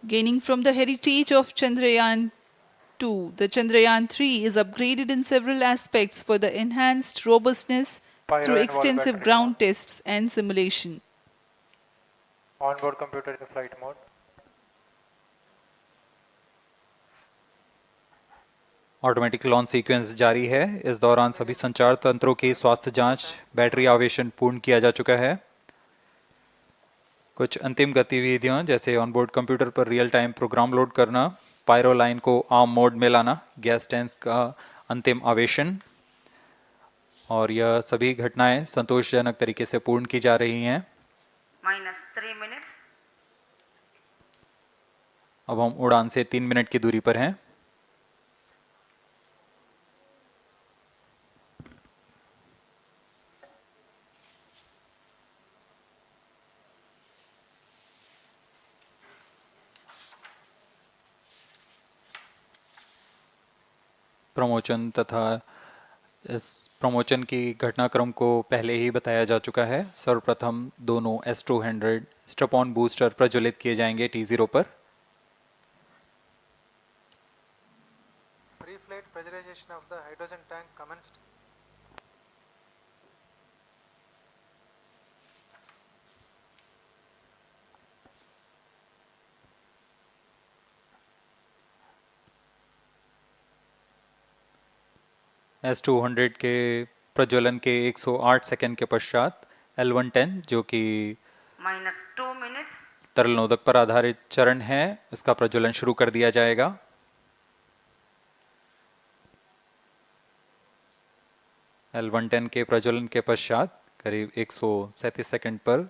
Gaining from the heritage of Chandrayaan 2, the Chandrayaan 3 is upgraded in several aspects for the enhanced robustness through Pyro and wall extensive battery ground on. tests and simulation. Onboard computer in flight mode. Automatic launch sequence जारी है। इस दौरान सभी संचार तंत्रों की स्वास्थ्य जांच, बैटरी आवेशन पूर्ण किया जा चुका है। कुछ अंतिम गतिविधियां जैसे ऑनबोर्ड कंप्यूटर पर रियल टाइम प्रोग्राम लोड करना, पायरो लाइन को आर्म मोड में लाना, गैस टैंक्स का अंतिम आवेशन, और यह सभी घटनाएं संतोषजनक तरीके से पूर्ण की जा रही हैं। -3 minutes. अब हम उड़ान से 3 मिनट की दूरी पर हैं। प्रमोशन तथा इस प्रमोशन की घटनाक्रम को पहले ही बताया जा चुका है। सर्वप्रथम दोनों S200 स्ट्रप-ऑन बूस्टर प्रज्वलित किए जाएंगे T0 पर। Pre-flight pressurization of the hydrogen tank commenced. S200 के प्रज्वलन के 108 सेकंड के पश्चात L110 जो कि -2 minutes. तरल नोदक पर आधारित चरण है, इसका प्रज्वलन शुरू कर दिया जाएगा। L110 के प्रज्वलन के पश्चात करीब 137 सेकंड पर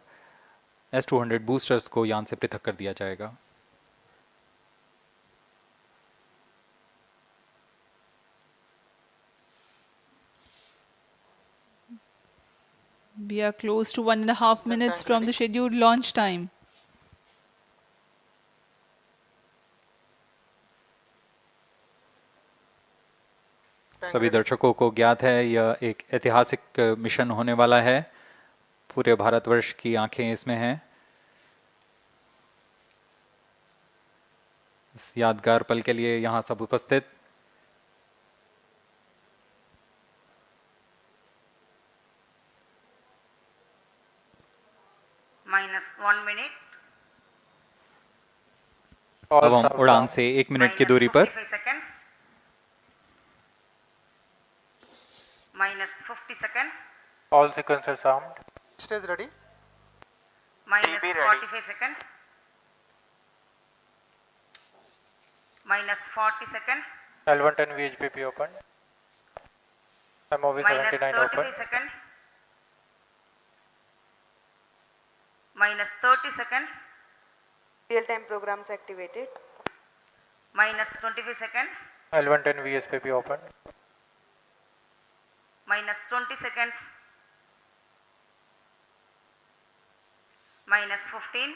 S200 बूस्टर्स को यान से पृथक कर दिया जाएगा। We are close to 1.5 minutes from the scheduled launch time. सभी दर्शकों को ज्ञात है यह एक ऐतिहासिक मिशन होने वाला है। पूरे भारतवर्ष की आंखें इसमें हैं। इस यादगार पल के लिए यहां सब उपस्थित -1 minute. अब हम उड़ान से 1 मिनट की दूरी पर -55 seconds. -50 seconds. All sequencers armed. Stage ready. -45 seconds. -40 seconds. L110 VHPP opened. MOV 79 -35 open. seconds. -30 seconds. Real-time programs activated. -25 seconds. L110 VSPP open. -20 seconds. -15.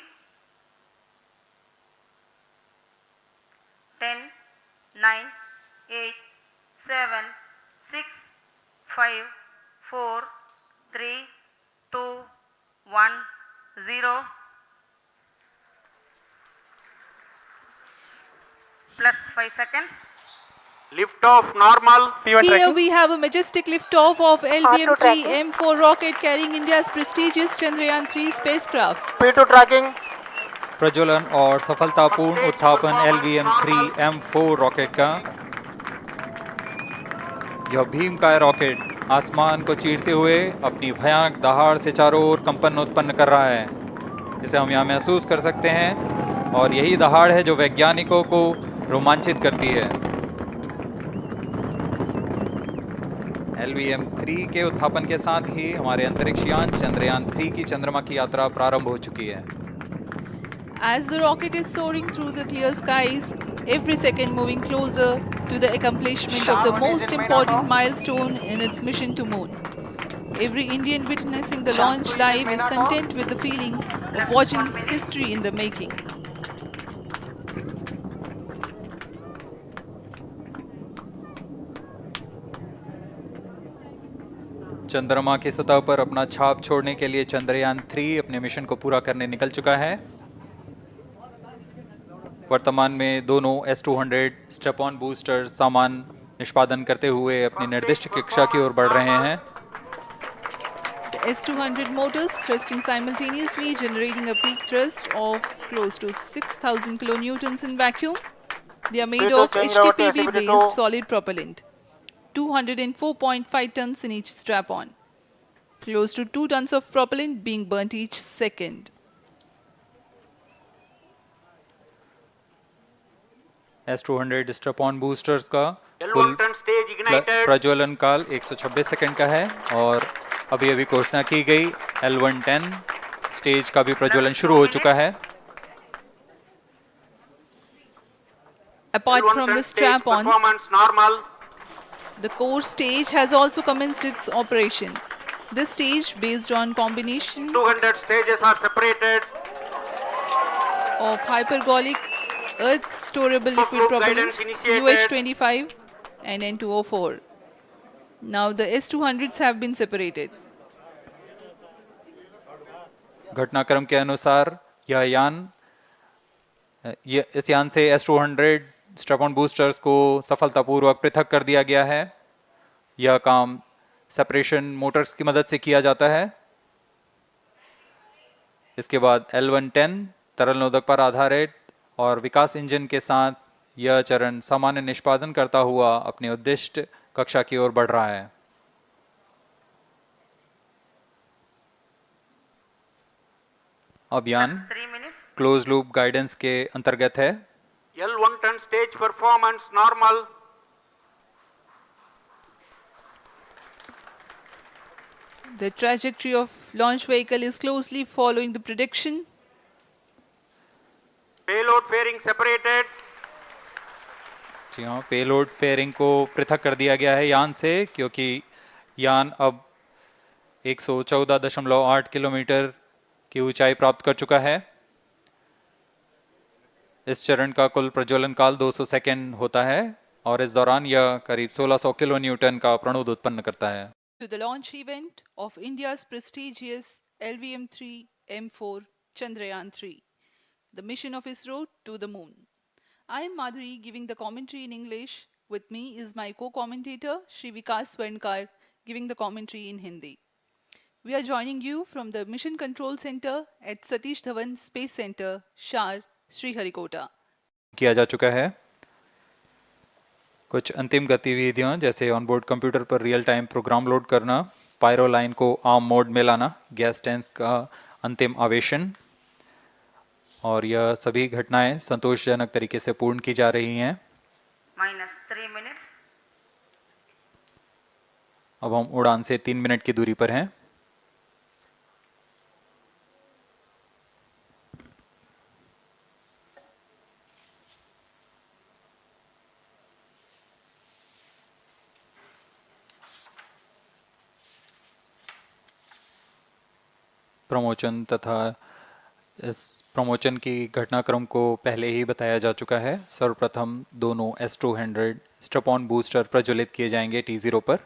10, 9, 8, 7, 6, 5, 4, 3, 2, 1, 0. Plus 5 seconds. Lift off normal. P1 Here tracking. we have a majestic liftoff of LVM-3 M4 rocket carrying India's prestigious Chandrayaan 3 spacecraft. P2 tracking. प्रज्वलन और सफलतापूर्ण उत्थापन LVM-3 M4 rocket का। यह भीमकाय rocket आसमान को चीरते हुए अपनी भयानक दहाड़ से चारों ओर कंपन उत्पन्न कर रहा है। इसे हम यहाँ महसूस कर सकते हैं और यही दहाड़ है जो वैज्ञानिकों को रोमांचित करती है। LVM-3 के उत्थापन के साथ ही हमारे अंतरिक्ष यान चंद्रयान 3 की चंद्रमा की यात्रा प्रारंभ हो चुकी है। As the rocket is soaring through the clear skies, every second moving closer to the accomplishment of the most important milestone in its mission to moon. Every Indian witnessing the launch live is content with the feeling of watching history in the making. चंद्रमा की सतह पर अपना छाप छोड़ने के लिए चंद्रयान 3 अपने मिशन को पूरा करने निकल चुका है। वर्तमान में दोनों S200 स्टेप ऑन बूस्टर सामान निष्पादन करते हुए अपनी निर्दिष्ट कक्षा की ओर बढ़ रहे हैं। The S200 motors thrusting simultaneously, generating a peak thrust of close to 6,000 kilonewtons in vacuum. They are made P2 of change over to HTPB SCPT2. based solid propellant, 204.5 tons in each strap-on. Close to 2 tons of propellant being burnt each second. S200 step on boosters का L1 कुल turn stage ignited. प्रज्वलन काल 126 second का है और अभी अभी घोषणा की गई L110 स्टेज का भी प्रज्वलन शुरू हो चुका है। Apart L1 from turn the stage strap-ons, performance normal. the core stage has also commenced its operation. This stage, based on combination 200 stages are separated. of hypergolic earth storable liquid Loop propellants guidance initiated. UH25 and N204. Now the S200s have been separated. घटनाक्रम के अनुसार यह यान इस यान से S200 step on boosters को सफलतापूर्वक पृथक कर दिया गया है। यह काम सेपरेशन मोटर्स की मदद से किया जाता है। इसके बाद L110 तरल नोदक पर आधारित और विकास इंजन के साथ यह चरण सामान्य निष्पादन करता हुआ अपनी उद्दिष्ट कक्षा की ओर बढ़ रहा है। अब यान 3 minutes. क्लोज लूप गाइडेंस के अंतर्गत है। L1 turn stage performance normal. The trajectory of launch vehicle is closely following the prediction. Payload fairing separated. जी हाँ, पेलोड फेयरिंग को पृथक कर दिया गया है यान से, क्योंकि यान अब 114.8 किलोमीटर की ऊंचाई प्राप्त कर चुका है। इस चरण का कुल प्रज्वलन काल 200 सेकेंड होता है और इस दौरान यह करीब 1600 किलो न्यूटन का प्रणुद उत्पन्न करता है। To the launch event of India's prestigious LVM-3 M4 Chandrayaan 3, the mission of ISRO to the moon. I am Madhuri giving the commentary in English. With me is my co-commentator Shri Vikas Swarnkar giving the commentary in Hindi. We are joining you from the Mission Control Center at Satish Dhawan Space Center, Shar, Sriharikota. किया जा चुका है। कुछ अंतिम गतिविधियां जैसे onboard computer पर real time program load करना, पायरो लाइन को आर्म मोड में लाना, गैस टैंक्स का अंतिम आवेशन, और यह सभी घटनाएं संतोषजनक तरीके से पूर्ण की जा रही हैं। -3 minutes. अब हम उड़ान से 3 मिनट की दूरी पर हैं। प्रमोचन तथा इस प्रमोचन की घटनाक्रम को पहले ही बताया जा चुका है। सर्वप्रथम दोनों S200 स्टेप ऑन बूस्टर प्रज्वलित किए जाएंगे T0 पर।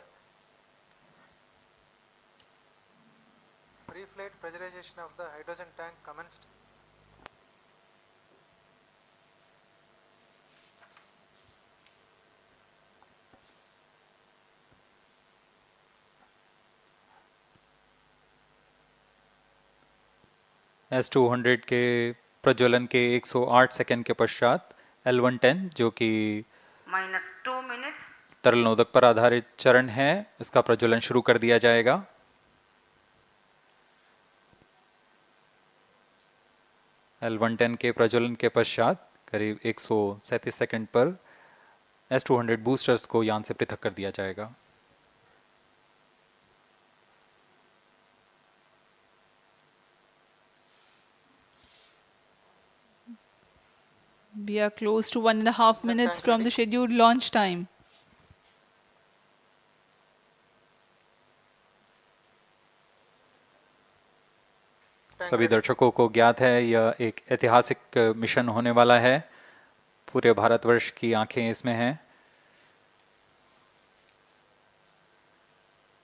Pre-flight pressurization of the hydrogen tank commenced. S200 के प्रज्वलन के 108 सेकंड के पश्चात L110 जो कि -2 minutes. तरल नोदक पर आधारित चरण है, इसका प्रज्वलन शुरू कर दिया जाएगा। L110 के प्रज्वलन के पश्चात करीब 137 सेकंड पर S200 बूस्टर्स को यान से पृथक कर दिया जाएगा। We are close to 1.5 minutes from the scheduled launch time. सभी दर्शकों को ज्ञात है यह एक ऐतिहासिक मिशन होने वाला है। पूरे भारतवर्ष की आंखें इसमें हैं।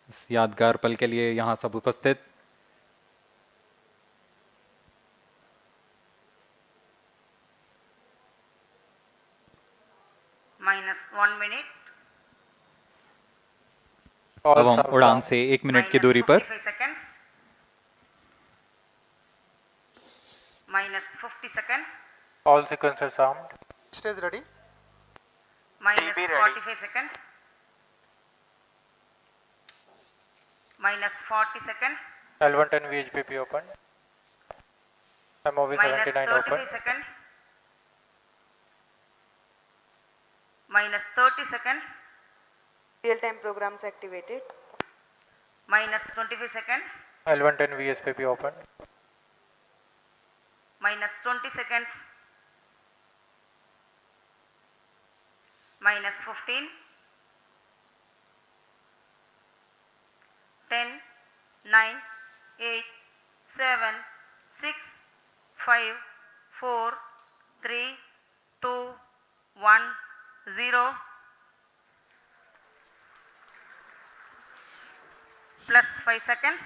इस यादगार पल के लिए यहाँ सब उपस्थित 1 minute, All अब हम staff उड़ान down. से 1 मिनट की minus दूरी पर 55 seconds, minus 50 seconds, All sequencers armed. Stage ready. minus TB ready. 45 seconds, minus 40 seconds, L110 VHPP open. MOV minus 79 open. 35 seconds, minus 30 seconds, Real-time programs activated. minus 25 seconds, L110 VSPP open. minus 20 seconds, minus 15, 10, 9, 8, 7, 6, 5, 4, 3, 2, 1, 0. Plus 5 seconds.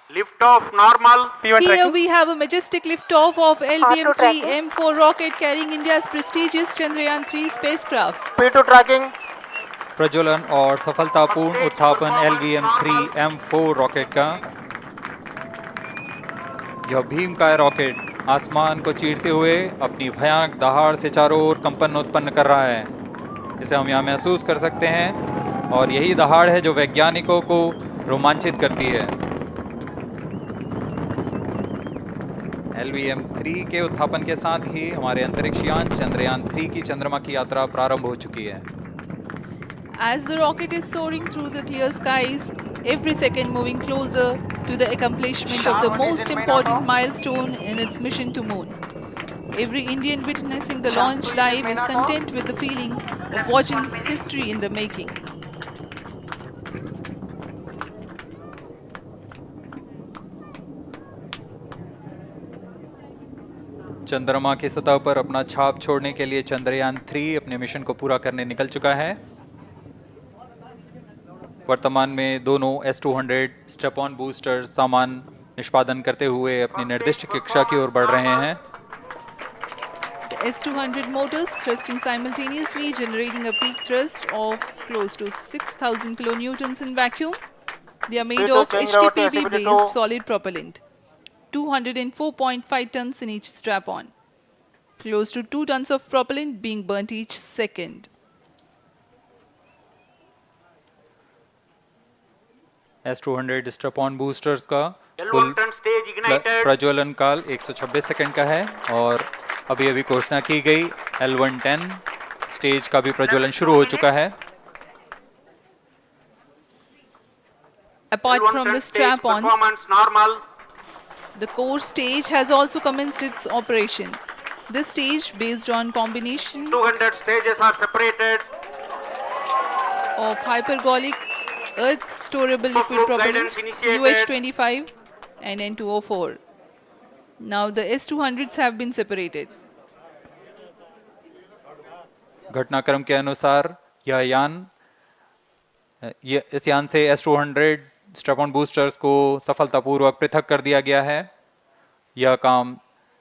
Lift off normal. P1 Here tracking. we have a majestic liftoff of LVM-3 M4 rocket carrying India's prestigious Chandrayaan 3 spacecraft. P2 tracking. प्रज्वलन और सफलतापूर्ण उत्थापन LVM-3 M4 rocket का। यह भीमकाय rocket आसमान को चीरते हुए अपनी भयानक दहाड़ से चारों ओर कंपन उत्पन्न कर रहा है। इसे हम यहाँ महसूस कर सकते हैं और यही दहाड़ है जो वैज्ञानिकों को रोमांचित करती है। LVM-3 के उत्थापन के साथ ही हमारे अंतरिक्ष यान चंद्रयान 3 की चंद्रमा की यात्रा प्रारंभ हो चुकी है। As the rocket is soaring through the clear skies, every second moving closer to the accomplishment of the most important milestone in its mission to moon. Every Indian witnessing the launch live is content with the feeling of watching history in the making. चंद्रमा की सतह पर अपना छाप छोड़ने के लिए चंद्रयान 3 अपने मिशन को पूरा करने निकल चुका है। वर्तमान में दोनों S-200 स्टेप ऑन बूस्टर सामान निष्पादन करते हुए अपनी निर्दिष्ट कक्षा की ओर बढ़ रहे हैं। The S-200 motors thrusting simultaneously, generating a peak thrust of close to 6,000 kilonewtons in vacuum. They are made of HTPB-based solid propellant, 204.5 tons in each strap-on. Close to 2 tons of propellant being burnt each second. S-200 step on boosters का L1 कुल turn stage ignited. प्रज्वलन काल 126 second का है और अभी अभी घोषणा की गई L110 स्टेज का भी प्रज्वलन शुरू हो चुका है। Apart L1 from turn the stage strap-ons, performance normal. the core stage has also commenced its operation. This stage, based on combination 200 stages are separated. of hypergolic earth storable liquid Group propellants guidance initiated. UH-25 and N204. Now the S-200s have been separated. घटनाक्रम के अनुसार यह यान इस यान से S-200 step on boosters को सफलतापूर्वक पृथक कर दिया गया है। यह काम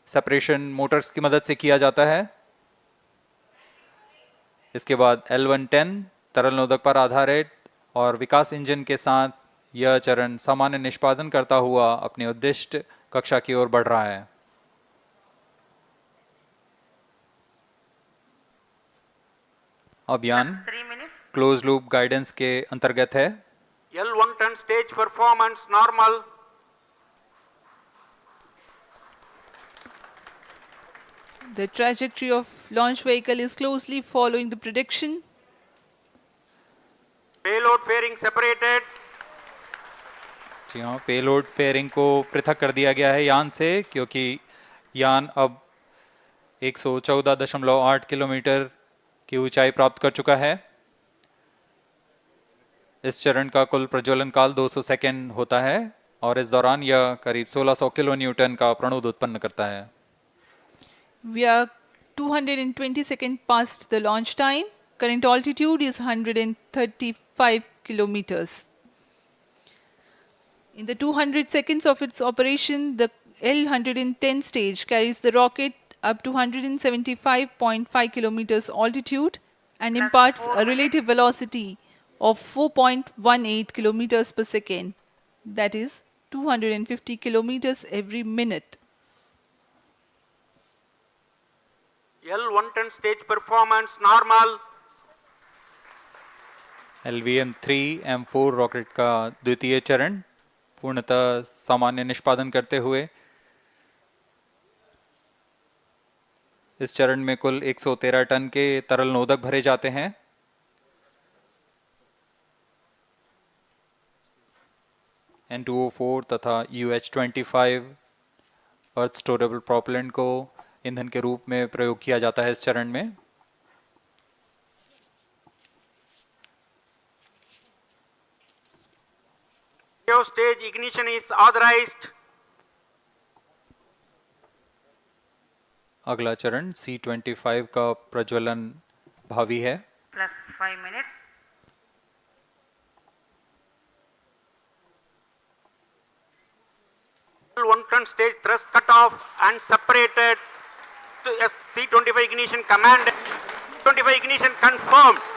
सेपरेशन मोटर्स की मदद से किया जाता है। इसके बाद L110 तरल नोदक पर आधारित और विकास इंजन के साथ यह चरण सामान्य निष्पादन करता हुआ अपनी उद्दिष्ट कक्षा की ओर बढ़ रहा है। अब यान 3 minutes. क्लोज लूप गाइडेंस के अंतर्गत है। L1 turn stage performance normal. The trajectory of launch vehicle is closely following the prediction. Payload fairing separated. जी हाँ, पेलोड फेयरिंग को पृथक कर दिया गया है यान से, क्योंकि यान अब 114.8 किलोमीटर की ऊंचाई प्राप्त कर चुका है। इस चरण का कुल प्रज्वलन काल 200 सेकेंड होता है और इस दौरान यह करीब 1600 किलो न्यूटन का प्रणुद उत्पन्न करता है। We are 220 seconds past the launch time. Current altitude is 135 kilometers. In the 200 seconds of its operation, the L110 stage carries the rocket up to 175.5 kilometers altitude and Plus imparts 4 a relative velocity of 4.18 kilometers per second, that is 250 kilometers every minute. L110 stage performance normal. LVM-3M4 rocket का द्वितीय चरण पूर्णतः सामान्य निष्पादन करते हुए इस चरण में कुल 113 टन के तरल नोदक भरे जाते हैं। N2O4 तथा UH-25 अर्थ स्टोरेबल प्रोपेलेंट को ईंधन के रूप में प्रयोग किया जाता है इस चरण में। Stage ignition is authorized. अगला चरण C25 का प्रज्वलन भावी है। Plus 5 minutes. L110 stage thrust cut off and separated to C25 ignition command. 25 ignition confirmed.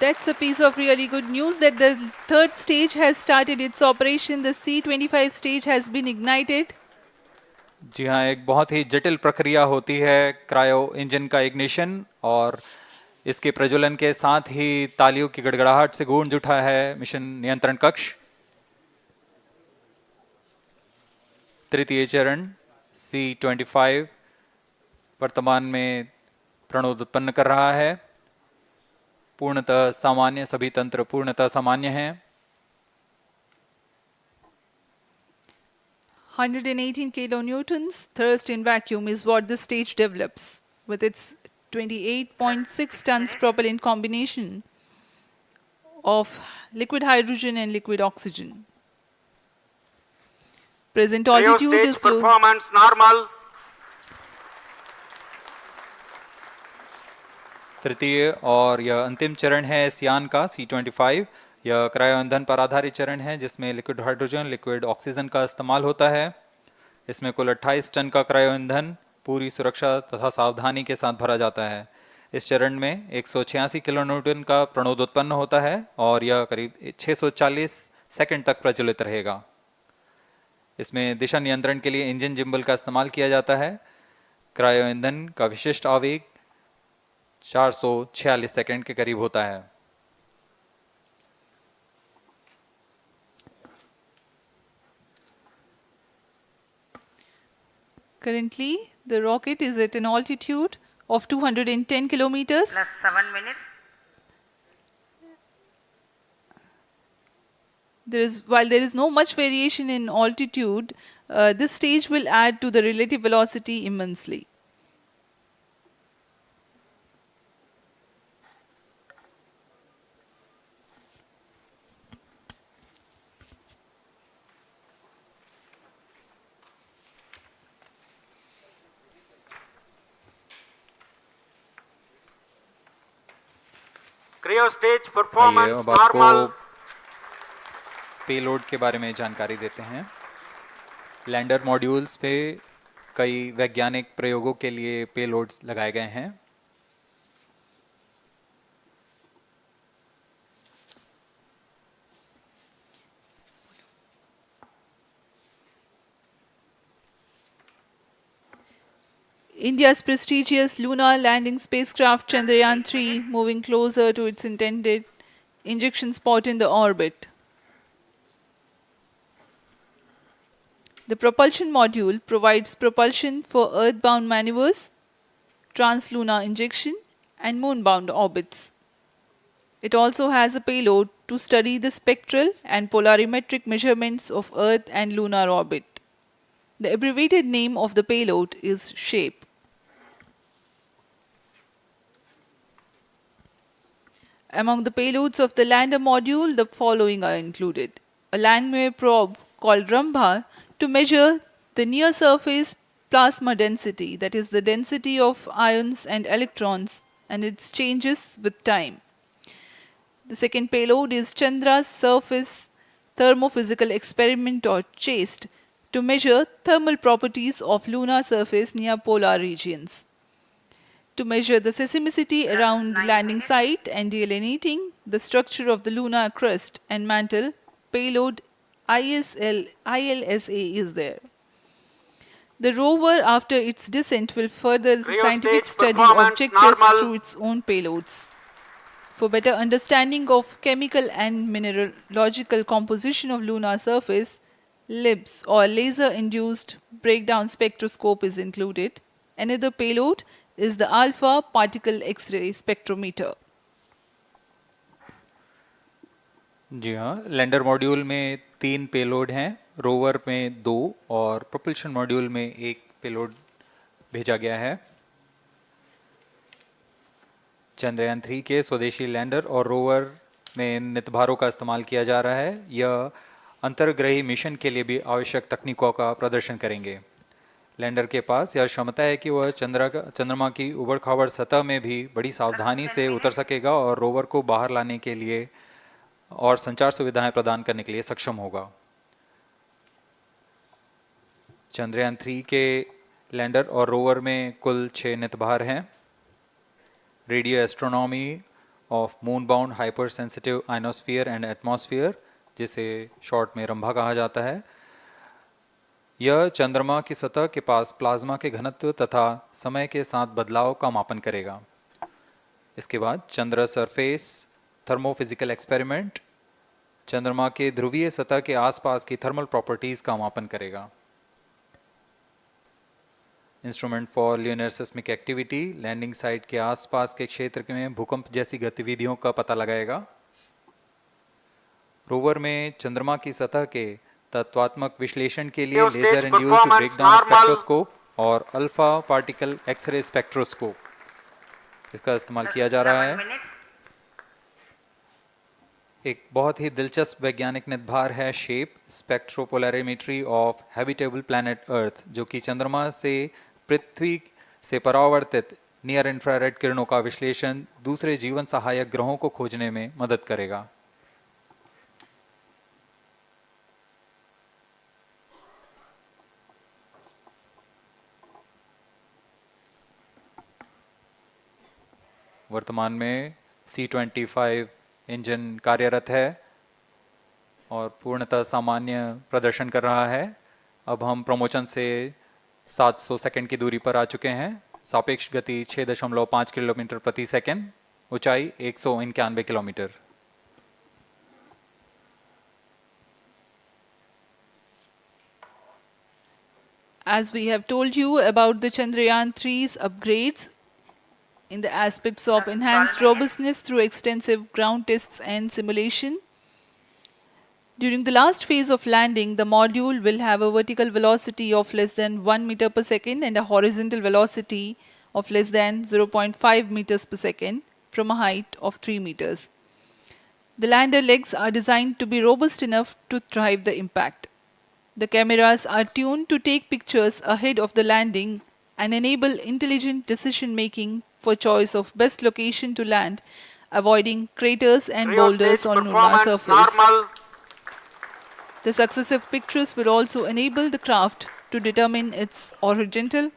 That's a piece of really good news that the third stage has started its operation. The C25 stage has been ignited. जी हाँ, एक बहुत ही जटिल प्रक्रिया होती है cryo engine का ignition और इसके प्रज्वलन के साथ ही तालियों की गड़गड़ाहट से गूंज उठा है मिशन नियंत्रण कक्ष। तृतीय चरण C25 वर्तमान में प्रणोद उत्पन्न कर रहा है। पूर्णतः सामान्य, सभी तंत्र पूर्णतः सामान्य हैं। 118 kilonewtons thrust in vacuum is what the stage develops with its 28.6 tons propellant combination of liquid hydrogen and liquid oxygen. Present altitude Stage is low. performance normal. तृतीय और यह अंतिम चरण है इस यान का C25। यह क्रायो ईंधन पर आधारित चरण है जिसमें लिक्विड हाइड्रोजन, लिक्विड ऑक्सीजन का इस्तेमाल होता है। इसमें कुल 28 टन का क्रायो ईंधन पूरी सुरक्षा तथा सावधानी के साथ भरा जाता है। इस चरण में 186 किलोन्यूटन का प्रणोद उत्पन्न होता है और यह करीब 640 सेकंड तक प्रज्वलित रहेगा। इसमें दिशा नियंत्रण के लिए इंजन जिम्बल का इस्तेमाल किया जाता है। क्रायो ईंधन का विशिष्ट आवेग 446 सेकंड के करीब होता है। Currently, the rocket is at an altitude of 210 kilometers. Plus 7 minutes. While there is no much variation in altitude, this stage will add to the relative velocity immensely. Cryo stage आइए performance अब आपको normal. Payload के बारे में जानकारी देते हैं। Lander modules पे कई वैज्ञानिक प्रयोगों के लिए पेलोड्स लगाए गए हैं। India's prestigious lunar landing spacecraft Chandrayaan 3 moving closer to its intended injection spot in the orbit. The propulsion module provides propulsion for earthbound maneuvers, translunar injection, and moonbound orbits. It also has a payload to study the spectral and polarimetric measurements of Earth and lunar orbit. The abbreviated name of the payload is SHAPE. Among the payloads of the lander module, the following are included. A Langmuir probe called Rambha to measure the near-surface plasma density, that is the density of ions and electrons, and its changes with time. The second payload is Chandra's Surface Thermophysical Experiment or CHASTE to measure thermal properties of lunar surface near polar regions. to measure the seismicity around the landing site and delineating the structure of the lunar crust and mantle, payload ILSA is there. The rover, after its descent, will further the scientific Cryostage study performance objectives normal. through its own payloads. For better understanding of chemical and mineralogical composition of lunar surface, LIBS or laser-induced breakdown spectroscope is included. Another payload is the alpha particle X-ray spectrometer. जी हाँ, lander module में 3 payload हैं, rover में 2 और propulsion module में 1 payload भेजा गया है। चंद्रयान 3 के स्वदेशी लैंडर और रोवर में नितभारों का इस्तेमाल किया जा रहा है। यह अंतर्ग्रही मिशन के लिए भी आवश्यक तकनीकों का प्रदर्शन करेंगे। लैंडर के पास यह क्षमता है कि वह चंद्रमा की उबड़-खाबड़ सतह में भी बड़ी सावधानी से उतर सकेगा और रोवर को बाहर लाने के लिए और संचार सुविधाएं प्रदान करने के लिए सक्षम होगा। चंद्रयान 3 के लैंडर और रोवर में कुल 6 नितभार हैं। Radio astronomy of moon bound hyper sensitive ionosphere and atmosphere, जिसे शॉर्ट में रंभा कहा जाता है, यह चंद्रमा की सतह के पास प्लाज्मा के घनत्व तथा समय के साथ बदलाव का मापन करेगा। इसके बाद चंद्र सरफेस थर्मोफिजिकल एक्सपेरिमेंट चंद्रमा के ध्रुवीय सतह के आसपास की थर्मल प्रॉपर्टीज का मापन करेगा। Instrument for lunar seismic activity landing site के आसपास के क्षेत्र में भूकंप जैसी गतिविधियों का पता लगाएगा। रोवर में चंद्रमा की सतह के तत्वात्मक विश्लेषण के लिए लेजर इंड्यूस्ड ब्रेकडाउन स्पेक्ट्रोस्कोप और अल्फा पार्टिकल एक्सरे स्पेक्ट्रोस्कोप इसका इस्तेमाल किया जा रहा है। एक बहुत ही दिलचस्प वैज्ञानिक निर्धार है shape स्पेक्ट्रोपोलैरिमेट्री of habitable planet earth, जो कि चंद्रमा से पृथ्वी से परावर्तित नियर इंफ्रारेड किरणों का विश्लेषण दूसरे जीवन सहायक ग्रहों को खोजने में मदद करेगा। वर्तमान में C-25 इंजन कार्यरत है और पूर्णतः सामान्य प्रदर्शन कर रहा है। अब हम प्रमोशन से 700 सेकंड की दूरी पर आ चुके हैं। सापेक्ष गति 6.5 किलोमीटर प्रति सेकंड, ऊंचाई 191 kilometre. As we have told you about the Chandrayaan 3's upgrades in the aspects of enhanced robustness through extensive ground tests and simulation. During the last phase of landing, the module will have a vertical velocity of less than 1 meter per second and a horizontal velocity of less than 0.5 meters per second from a height of 3 meters. The lander legs are designed to be robust enough to thrive the impact. The cameras are tuned to take pictures ahead of the landing and enable intelligent decision making for choice of best location to land, avoiding craters and boulders on lunar surface. Normal. The successive pictures will also enable the craft to determine its horizontal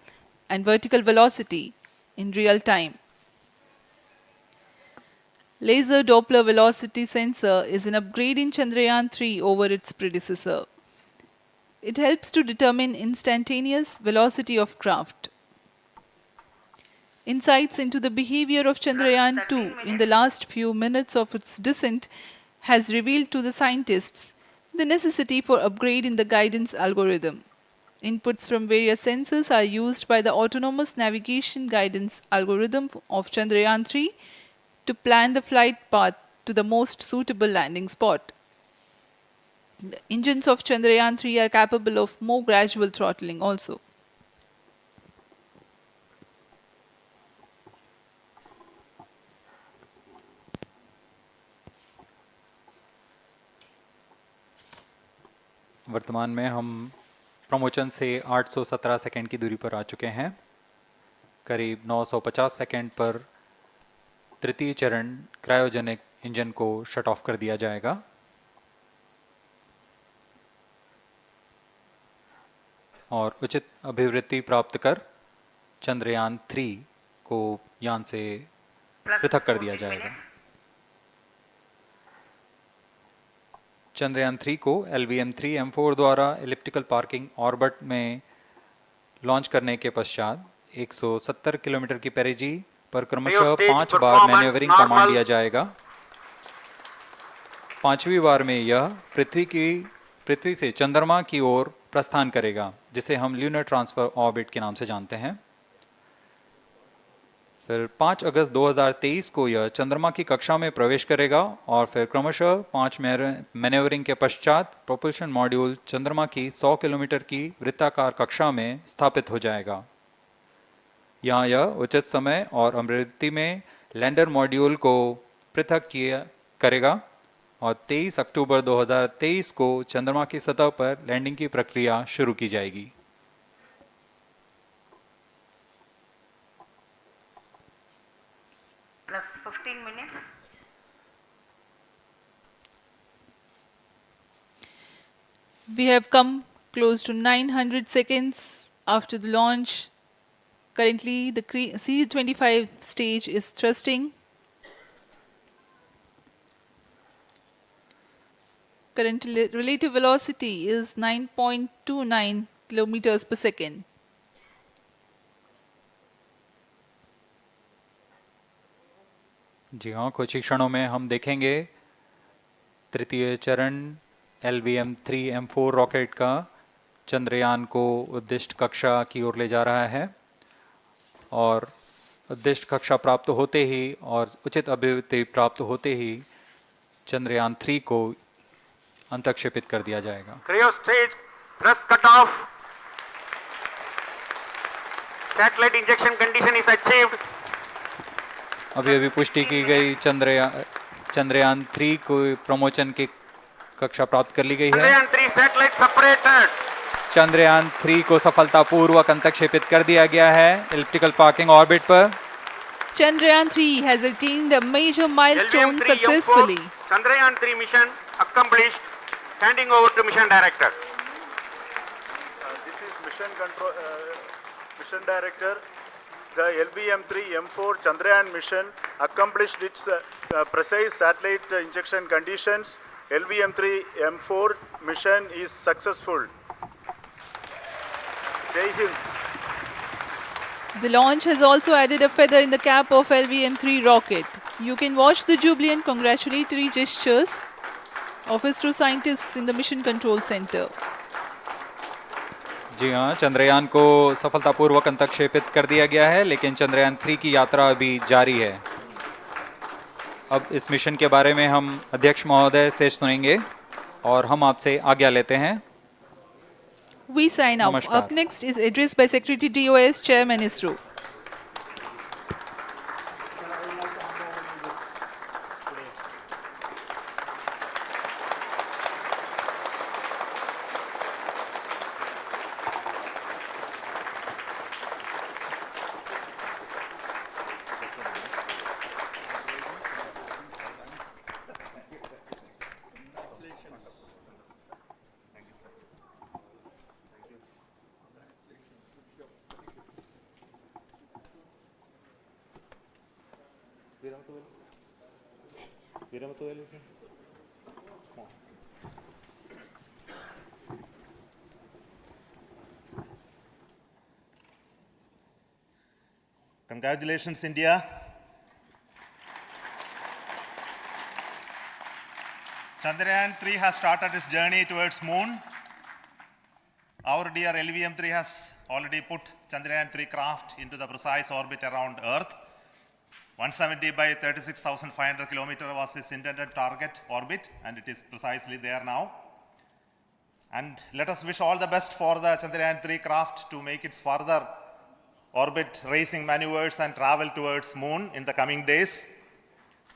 and vertical velocity in real time. Laser Doppler velocity sensor is an upgrade in Chandrayaan 3 over its predecessor. It helps to determine instantaneous velocity of craft. Insights into the behavior of Chandrayaan 2 in the last few minutes of its descent has revealed to the scientists the necessity for upgrade in the guidance algorithm. Inputs from various sensors are used by the autonomous navigation guidance algorithm of Chandrayaan 3 to plan the flight path to the most suitable landing spot. The engines of Chandrayaan 3 are capable of more gradual throttling also. वर्तमान में हम promotion से 817 second की दूरी पर आ चुके हैं। करीब 950 सेकंड पर तृतीय चरण क्रायोजेनिक इंजन को शट ऑफ कर दिया जाएगा। और उचित अभिवृत्ति प्राप्त कर चंद्रयान 3 को यान से plus पृथक कर दिया 14 जाएगा। minutes. चंद्रयान 3 को LVM-3 M4 द्वारा एलिप्टिकल पार्किंग ऑर्बिट में लॉन्च करने के पश्चात 170 किलोमीटर की पेरिजी पर क्रमशः Stage 5 बार performance मैन्यूवरिंग normal. कमांड दिया जाएगा। 5वीं बार में यह पृथ्वी से चंद्रमा की ओर प्रस्थान करेगा, जिसे हम ल्यूनर ट्रांसफर ऑर्बिट के नाम से जानते हैं। फिर 5 अगस्त 2023 को यह चंद्रमा की कक्षा में प्रवेश करेगा और फिर क्रमशः 5 मैन्यूवरिंग के पश्चात प्रोपल्शन मॉड्यूल चंद्रमा की 100 किलोमीटर की वृत्ताकार कक्षा में स्थापित हो जाएगा। यहाँ यह उचित समय और अमृति में लैंडर मॉड्यूल को पृथक करेगा और 23 अक्टूबर 2023 को चंद्रमा की सतह पर लैंडिंग की प्रक्रिया शुरू की जाएगी। Plus 15 minutes. We have come close to 900 seconds after the launch. Currently, the C-25 stage is thrusting. Current relative velocity is 9.29 kilometers per second. जी हाँ, कुछ ही क्षणों में हम देखेंगे तृतीय चरण LVM-3 M4 रॉकेट का चंद्रयान को उद्दिष्ट कक्षा की ओर ले जा रहा है और उद्दिष्ट कक्षा प्राप्त होते ही और उचित अभिवृद्धि प्राप्त होते ही चंद्रयान 3 को अंतक्षेपित कर दिया जाएगा। Cryo stage thrust cutoff. Satellite injection condition is achieved. अभी पुष्टि की गई चंद्रयान 3 को प्रमोचन की कक्षा प्राप्त कर ली गई है। Chandrayaan 3 satellite separated. चंद्रयान 3 को सफलतापूर्वक अंतक्षेपित कर दिया गया है एलिप्टिकल पार्किंग ऑर्बिट पर। Chandrayaan 3 has attained a major milestone LVM-3 successfully. M4 Chandrayaan 3 mission accomplished. Handing over to mission director. This is mission director. The LVM-3 M4 Chandrayaan mission accomplished its precise satellite injection conditions. LVM-3 M4 mission is successful. Jai Hind. The launch has also added a feather in the cap of LVM-3 rocket. You can watch the jubilant congratulatory gestures of ISRO scientists in the Mission Control Center. जी हाँ, चंद्रयान को सफलतापूर्वक अंतक्षेपित कर दिया गया है, लेकिन चंद्रयान 3 की यात्रा अभी जारी है। अब इस मिशन के बारे में हम अध्यक्ष महोदय से सुनेंगे और हम आपसे आज्ञा लेते हैं। We sign off. नमस्कार। Up next is address by Secretary DOS, Chairman ISRO. Congratulations, India. Chandrayaan 3 has started its journey towards moon. Our dear LVM-3 has already put Chandrayaan 3 craft into the precise orbit around Earth. 170 by 36,500 kilometers was its intended target orbit, and it is precisely there now. And let us wish all the best for the Chandrayaan 3 craft to make its further orbit racing maneuvers and travel towards moon in the coming days.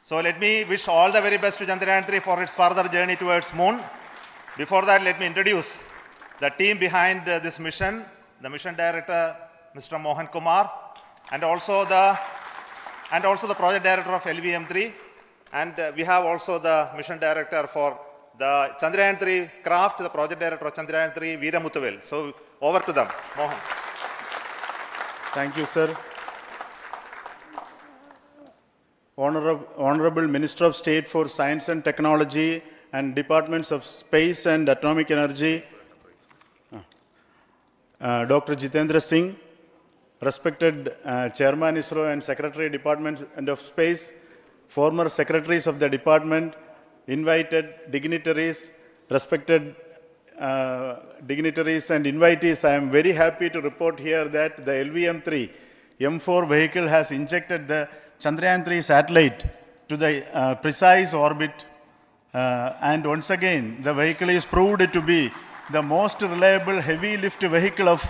So let me wish all the very best to Chandrayaan 3 for its further journey towards moon. Before that, let me introduce the team behind this mission, the mission director, Mr. Mohan Kumar, and also the project director of LVM-3, and we have also the mission director for the Chandrayaan 3 craft, the project director of Chandrayaan 3, Veera Muthuvel. So over to them, Mohan. Thank you, sir. Honorable Minister of State for Science and Technology and Departments of Space and Atomic Energy, Dr. Jitendra Singh, respected Chairman ISRO and Secretary Department of Space, former secretaries of the department, invited dignitaries, respected dignitaries and invitees, I am very happy to report here that the LVM-3 M4 vehicle has injected the Chandrayaan-3 satellite to the precise orbit, and once again the vehicle is proved to be the most reliable heavy lift vehicle of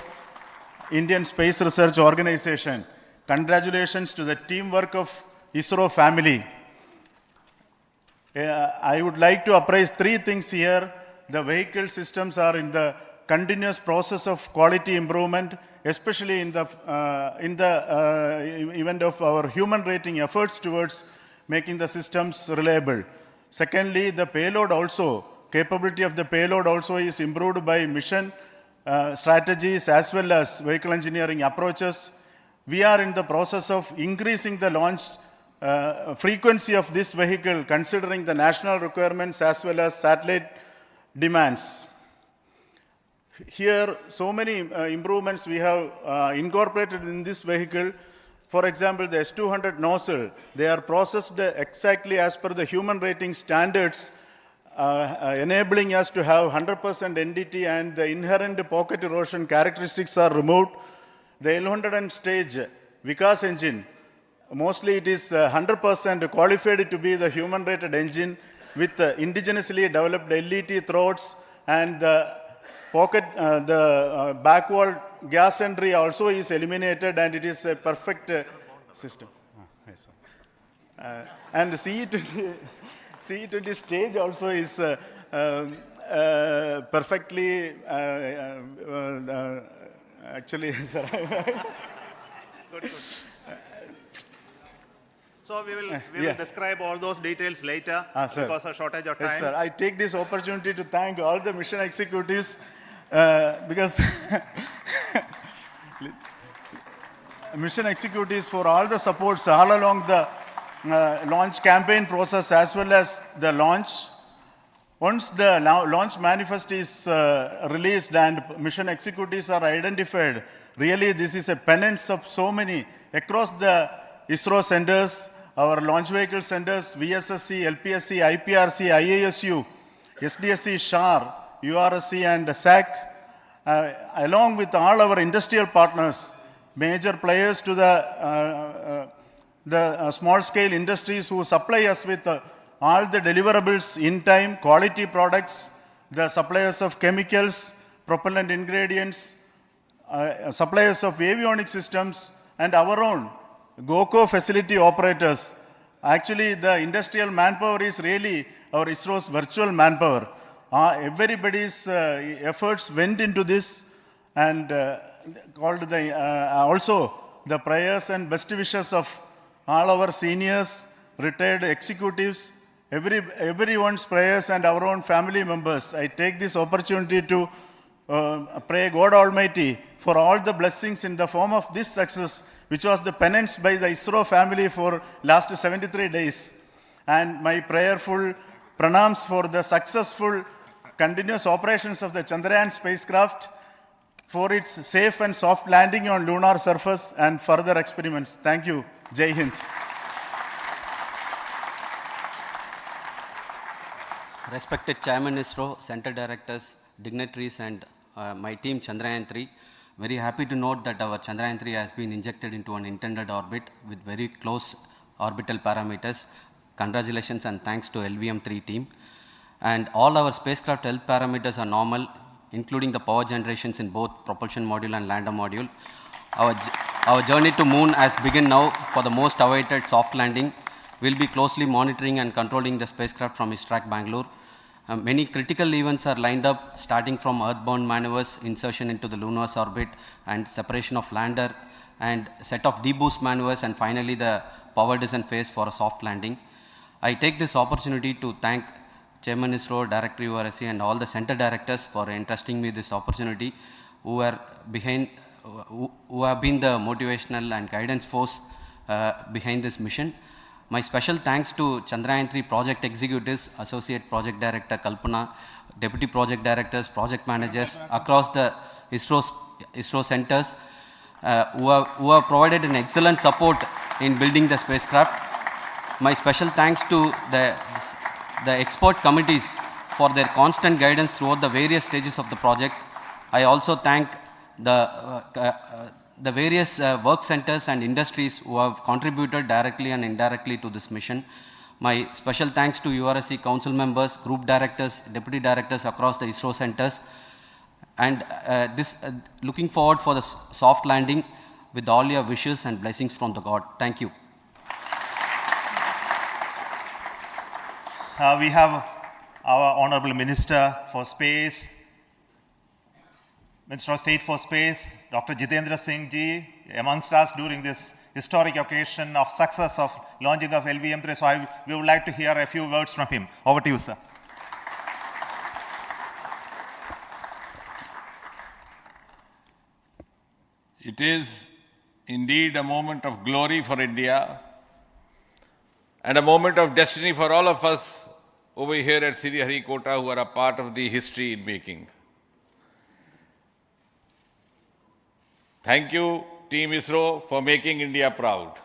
Indian Space Research Organization. Congratulations to the teamwork of ISRO family. I would like to appraise three things here. The vehicle systems are in the continuous process of quality improvement, especially in the event of our human rating efforts towards making the systems reliable. Secondly, the payload also, capability of the payload also is improved by mission strategies as well as vehicle engineering approaches. We are in the process of increasing the launch frequency of this vehicle considering the national requirements as well as satellite demands. Here, so many improvements we have incorporated in this vehicle. For example, the S200 nozzle, they are processed exactly as per the human rating standards, enabling us to have 100% NDT, and the inherent pocket erosion characteristics are removed. The L100 stage Vikas engine, mostly it is 100% qualified to be the human rated engine with indigenously developed LET throats, and the pocket, the back wall gas entry also is eliminated, and it is a perfect system. Yes, and the CE20 stage also is perfectly, actually, sir. Good. So we will describe all those details later because of shortage of time. Yes, sir. I take this opportunity to thank all the mission executives because mission executives for all the supports all along the launch campaign process as well as the launch. Once the launch manifest is released and mission executives are identified, really this is a penance of so many across the ISRO centers, our launch vehicle centers, VSSC, LPSC, IPRC, IASU, SDSC, SHAR, URSC and SAC, along with all our industrial partners, major players to the small-scale industries who supply us with all the deliverables in time, quality products, the suppliers of chemicals, propellant ingredients, suppliers of avionics systems, and our own GOCO facility operators. Actually, the industrial manpower is really our ISRO's virtual manpower. Everybody's efforts went into this, and also the prayers and best wishes of all our seniors, retired executives, everyone's prayers and our own family members. I take this opportunity to pray God Almighty for all the blessings in the form of this success, which was the penance by the ISRO family for last 73 days. And my prayerful pranams for the successful continuous operations of the Chandrayaan spacecraft, for its safe and soft landing on lunar surface and further experiments. Thank you. Jai Hind. Respected Chairman ISRO, Center Directors, dignitaries and my team Chandrayaan-3, very happy to note that our Chandrayaan-3 has been injected into an intended orbit with very close orbital parameters. Congratulations and thanks to LVM-3 team. And all our spacecraft health parameters are normal, including the power generations in both propulsion module and lander module. Our journey to moon has begun now for the most awaited soft landing. We'll be closely monitoring and controlling the spacecraft from ISRAC Bangalore. Many critical events are lined up, starting from earthbound maneuvers, insertion into the lunar orbit, and separation of lander, and set of deboost maneuvers, and finally the power descent phase for a soft landing. I take this opportunity to thank Chairman ISRO, Director URSC, and all the center directors for entrusting me this opportunity, who have been the motivational and guidance force behind this mission. My special thanks to Chandrayaan 3 project executives, Associate Project Director Kalpana, Deputy Project Directors, Project Managers across the ISRO centers who have provided an excellent support in building the spacecraft. My special thanks to the expert committees for their constant guidance throughout the various stages of the project. I also thank the various work centers and industries who have contributed directly and indirectly to this mission. My special thanks to URSC council members, group directors, deputy directors across the ISRO centers, and looking forward for the soft landing with all your wishes and blessings from the God. Thank you. We have our Honorable Minister for Space, Minister of State for Space, Dr. Jitendra Singh ji, amongst us during this historic occasion of success of launching of LVM-3. So we would like to hear a few words from him. Over to you, sir. It is indeed a moment of glory for India and a moment of destiny for all of us over here at Sriharikota who are a part of the history in making. Thank you, Team ISRO, for making India proud.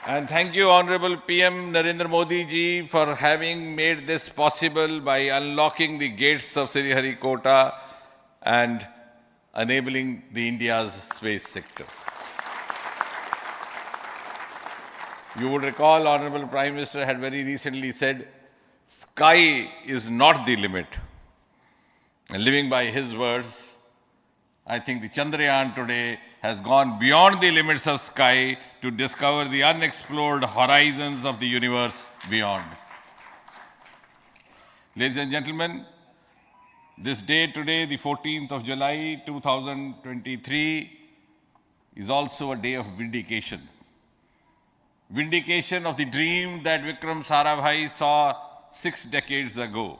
And thank you, Honorable PM Narendra Modi ji, for having made this possible by unlocking the gates of Sriharikota and enabling the India's space sector. You would recall, Honorable Prime Minister had very recently said, sky is not the limit. And living by his words, I think the Chandrayaan today has gone beyond the limits of sky to discover the unexplored horizons of the universe beyond. Ladies and gentlemen, this day today, the 14th of July 2023, is also a day of vindication. Vindication of the dream that Vikram Sarabhai saw 6 decades ago.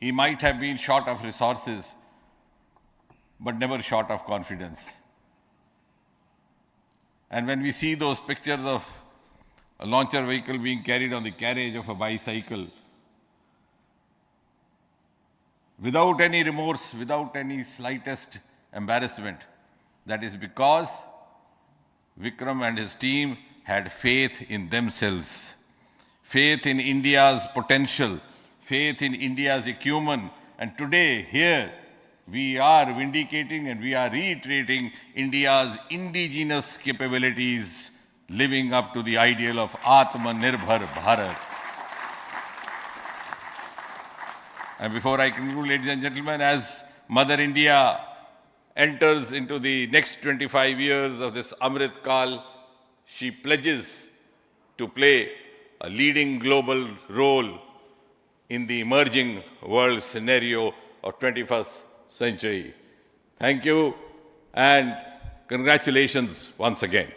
He might have been short of resources, but never short of confidence. And when we see those pictures of a launcher vehicle being carried on the carriage of a bicycle, without any remorse, without any slightest embarrassment, that is because Vikram and his team had faith in themselves, faith in India's potential, faith in India's acumen. And today, here, we are vindicating and we are reiterating India's indigenous capabilities, living up to the ideal of Atmanirbhar Bharat. And before I conclude, ladies and gentlemen, as Mother India enters into the next 25 years of this Amrit Kal, she pledges to play a leading global role in the emerging world scenario of 21st century. Thank you and congratulations once again.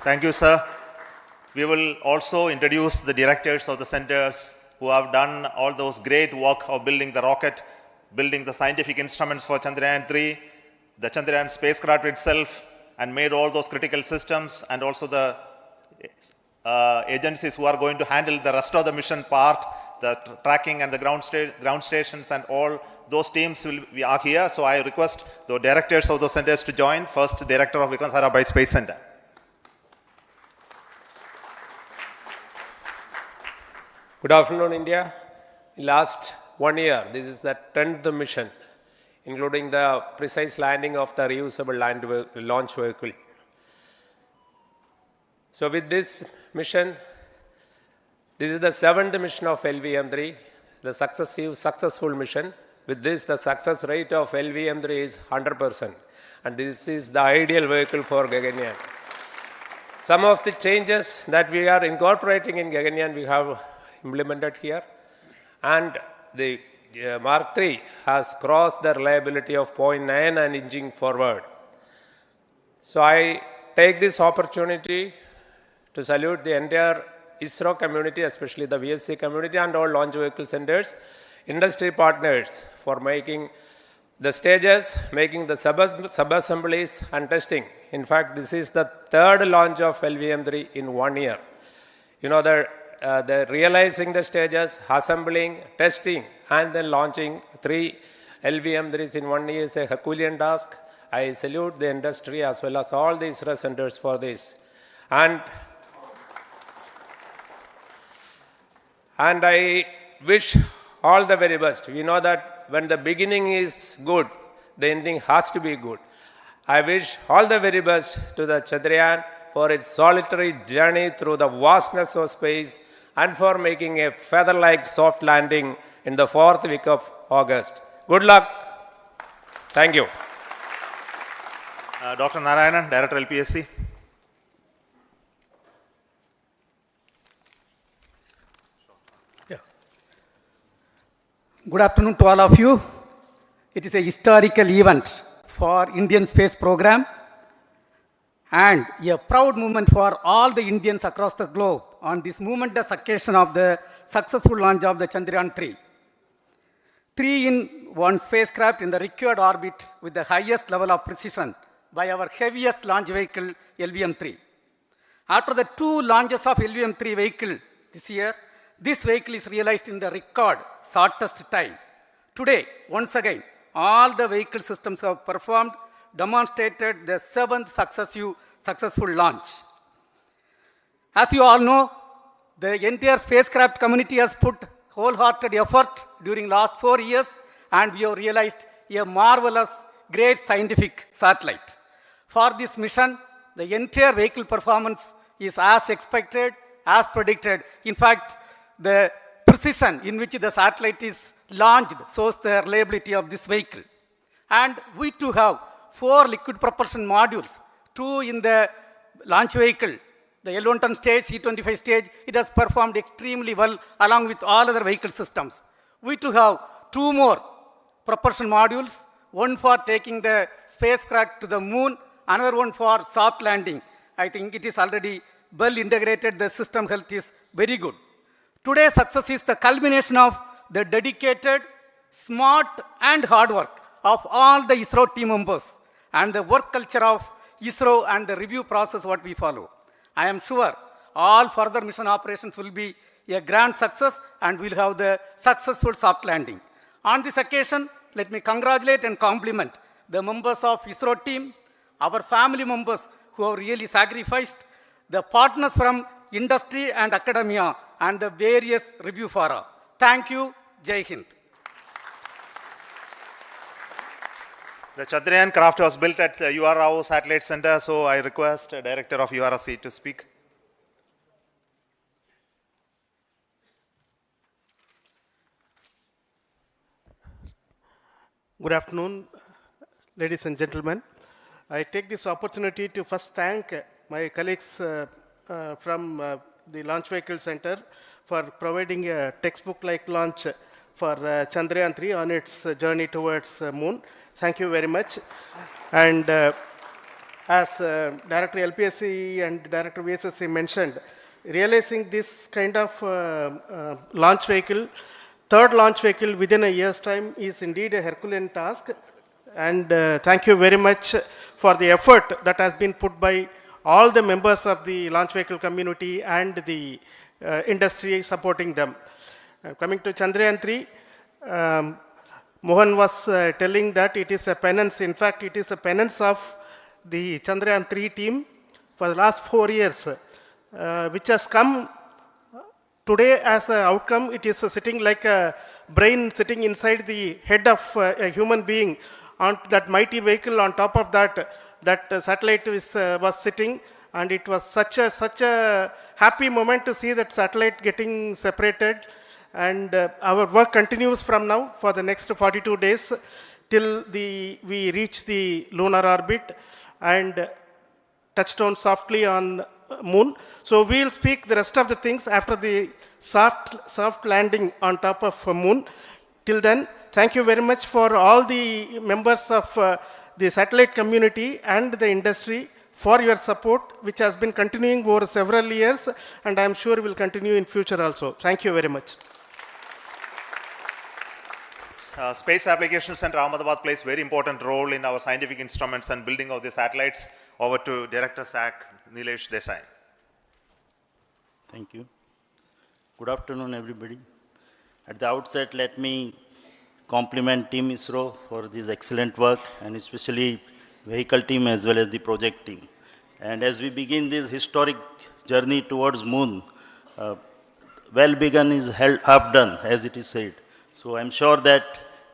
Thank you, sir. We will also introduce the directors of the centers who have done all those great work of building the rocket, building the scientific instruments for Chandrayaan 3, the Chandrayaan spacecraft itself, and made all those critical systems, and also the agencies who are going to handle the rest of the mission part, the tracking and the ground stations, and all those teams are here. So I request the directors of those centers to join. First, Director of Vikram Sarabhai Space Center. Good afternoon, India. In last 1 year, this is the 10th mission, including the precise landing of the reusable launch vehicle. So with this mission, this is the 7th mission of LVM-3, the successful mission. With this, the success rate of LVM-3 is 100%, and this is the ideal vehicle for Gaganyaan. Some of the changes that we are incorporating in Gaganyaan, we have implemented here, and the Mark III has crossed the reliability of 0.9 and inching forward. So I take this opportunity to salute the entire ISRO community, especially the VSC community and all launch vehicle centers, industry partners for making the stages, making the sub-assemblies and testing. In fact, this is the third launch of LVM3 in 1 year. You know, the realizing the stages, assembling, testing, and then launching 3 LVM3s in 1 year is a Herculean task. I salute the industry as well as all the ISRO centers for this. And I wish all the very best. We know that when the beginning is good, the ending has to be good. I wish all the very best to the Chandrayaan for its solitary journey through the vastness of space and for making a feather-like soft landing in the 4th week of August. Good luck. Thank you. Dr. Narayanan, Director LPSC. Good afternoon to all of you. It is a historical event for Indian space program and a proud moment for all the Indians across the globe on this momentous occasion of the successful launch of the Chandrayaan 3. 3-in-1 spacecraft in the required orbit with the highest level of precision by our heaviest launch vehicle LVM3. After the 2 launches of LVM3 vehicle this year, this vehicle is realized in the record shortest time. Today, once again, all the vehicle systems have performed, demonstrated the 7th successful launch. As you all know, the entire spacecraft community has put wholehearted effort during last 4 years, and we have realized a marvelous, great scientific satellite. For this mission, the entire vehicle performance is as expected, as predicted. In fact, the precision in which the satellite is launched shows the reliability of this vehicle. And we too have 4 liquid propulsion modules, 2 in the launch vehicle. The L110 stage, C25 stage, it has performed extremely well along with all other vehicle systems. We too have 2 more propulsion modules, one for taking the spacecraft to the moon, another one for soft landing. I think it is already well integrated, the system health is very good. Today's success is the culmination of the dedicated, smart and hard work of all the ISRO team members and the work culture of ISRO and the review process what we follow. I am sure all further mission operations will be a grand success and we'll have the successful soft landing. On this occasion, let me congratulate and compliment the members of ISRO team, our family members who have really sacrificed, the partners from industry and academia, and the various review fora. Thank you. Jai Hind. The Chandrayaan craft was built at the URO Satellite Center, so I request the Director of URC to speak. Good afternoon, ladies and gentlemen. I take this opportunity to first thank my colleagues from the Launch Vehicle Center for providing a textbook-like launch for Chandrayaan 3 on its journey towards moon. Thank you very much. And as Director LPSC and Director VSSC mentioned, realizing this kind of launch vehicle, third launch vehicle within a year's time is indeed a Herculean task. And thank you very much for the effort that has been put by all the members of the launch vehicle community and the industry supporting them. Coming to Chandrayaan 3, Mohan was telling that it is a penance. In fact, it is a penance of the Chandrayaan 3 team for the last 4 years, which has come today as an outcome. It is sitting like a brain sitting inside the head of a human being on that mighty vehicle. On top of that, that satellite was sitting, and it was such a happy moment to see that satellite getting separated. And our work continues from now for the next 42 days till we reach the lunar orbit and touchdown softly on moon. So we'll speak the rest of the things after the soft landing on top of moon. Till then, thank you very much for all the members of the satellite community and the industry for your support, which has been continuing over several years, and I am sure will continue in future also. Thank you very much. Space Applications Center Ahmedabad plays very important role in our scientific instruments and building of the satellites. Over to Director SAC, Nilesh Desai. Thank you. Good afternoon, everybody. At the outset, let me compliment Team ISRO for this excellent work, and especially vehicle team as well as the project team. And as we begin this historic journey towards moon, well begun is half done, as it is said. So I'm sure that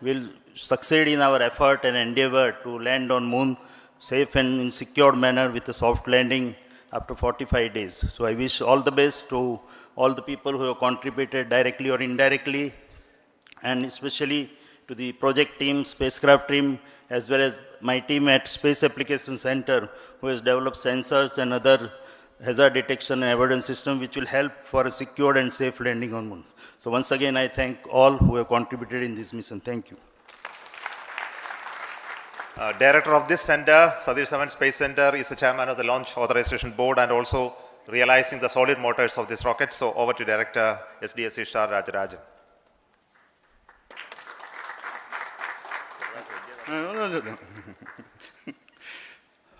we'll succeed in our effort and endeavor to land on moon safe and in secure manner with a soft landing after 45 days. So I wish all the best to all the people who have contributed directly or indirectly, and especially to the project team, spacecraft team, as well as my team at Space Applications Center, who has developed sensors and other hazard detection and avoidance system which will help for a secure and safe landing on moon. So once again, I thank all who have contributed in this mission. Thank you. Director of this center, Satish Dhawan Space Center, is the chairman of the Launch Authorization Board and also realizing the solid motors of this rocket. So over to Director SDSC Shah Rajarajan.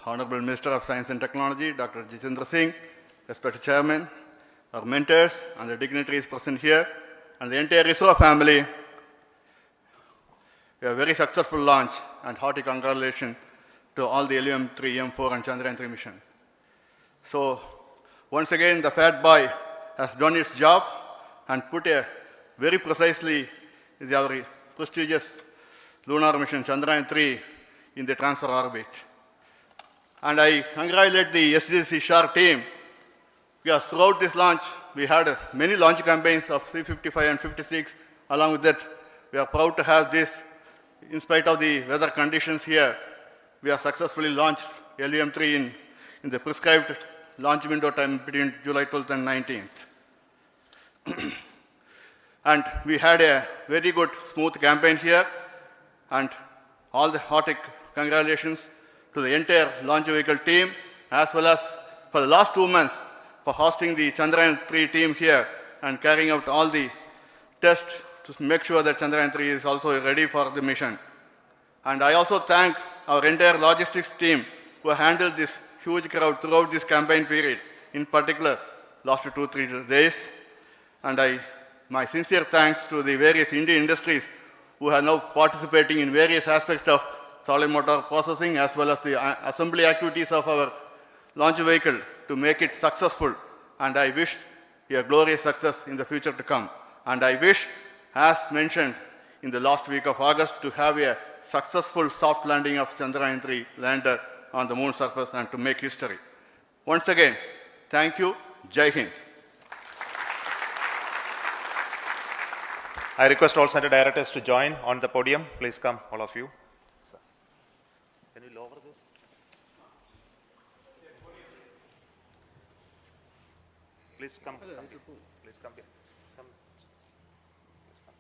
Honorable Minister of Science and Technology, Dr. Jitendra Singh, respected Chairman, our mentors and the dignitaries present here, and the entire ISRO family, a very successful launch and hearty congratulations to all the LVM-3, M4 and Chandrayaan-3 mission. So, once again, the Fat Boy has done its job and put a very precisely our prestigious lunar mission Chandrayaan-3 in the transfer orbit. And I congratulate the SDSC SHAR team, because throughout this launch, we had many launch campaigns of C-55 and 56. Along with that, we are proud to have this. In spite of the weather conditions here, we have successfully launched LVM-3 in the prescribed launch window time between July 12th and 19th. And we had a very good, smooth campaign here, and all the hearty congratulations to the entire launch vehicle team, as well as for the last 2 months for hosting the Chandrayaan-3 team here and carrying out all the tests to make sure that Chandrayaan-3 is also ready for the mission. And I also thank our entire logistics team who handled this huge crowd throughout this campaign period, in particular last 2-3 days. And my sincere thanks to the various Indian industries who are now participating in various aspects of solid motor processing as well as the assembly activities of our launch vehicle to make it successful. And I wish a glorious success in the future to come. And I wish, as mentioned in the last week of August, to have a successful soft landing of Chandrayaan-3 lander on the moon surface and to make history. Once again, thank you. Jai Hind. I request all center directors to join on the podium. Please come, all of you. Can you lower this? Please come. Please come here. Come. Please come.